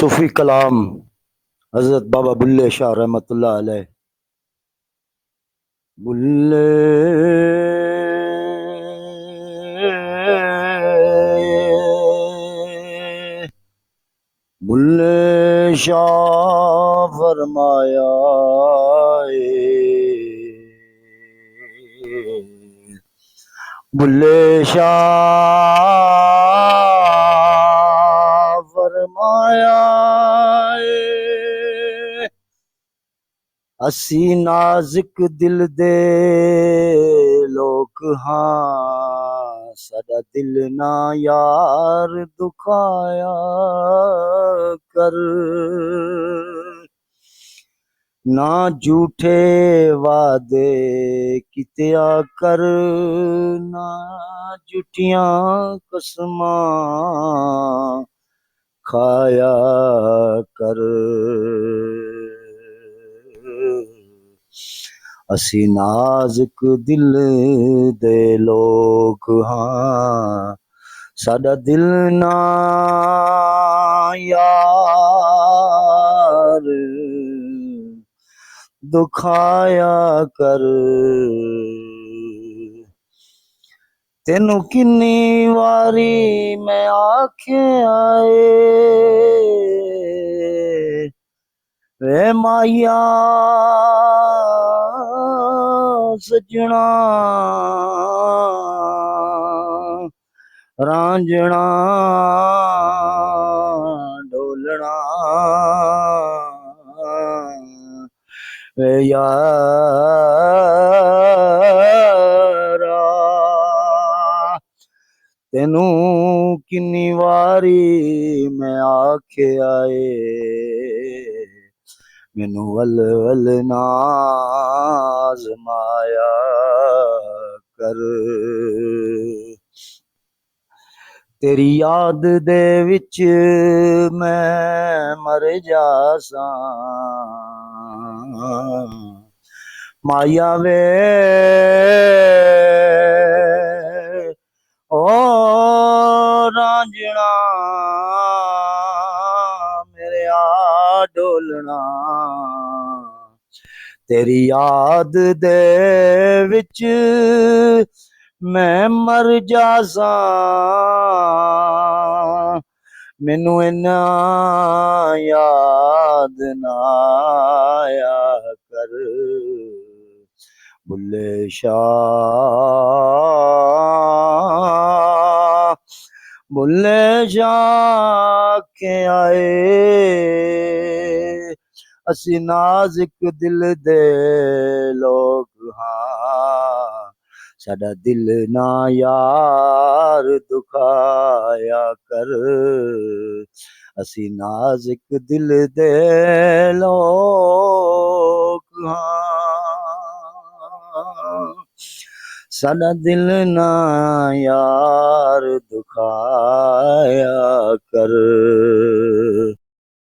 सूफी कलाम हजरत बाबा बुल्ले शाह रहमतुल्लाह अलैह। बुल्ले बुल्ले शाह फरमाया बुल्ले शाह फरमाया असी नाजुक दिल दे लोग हाँ, साडा दिल ना यार दुखाया कर। ना झूठे वादे कितिया कर, ना झूठियां कसमां खाया कर। असी नाजुक दिल दे लोग हाँ, साडा दिल ना यार दुखाया कर। तेनू किन्नी वारी मैं आख्या वे माया सजना रांझना ढोलना वे यारा। तेनू किन्नी वारी मैं आख्या मैनू वल वल ना आज़माया कर। तेरी याद दे विच मैं मर जासां माया वे ओ रांझना मेरे आ डोलना। तेरी याद दे विच मैं मर जासां मैनू इन्ना याद ना आया कर। बुल्ले शाह बुल्ले शाह के आए असी नाजुक दिल दे लोग हाँ, साडा दिल ना यार दुखाया कर। असी नाजुक दिल दे लोग हाँ, साडा दिल ना यार दुखाया कर।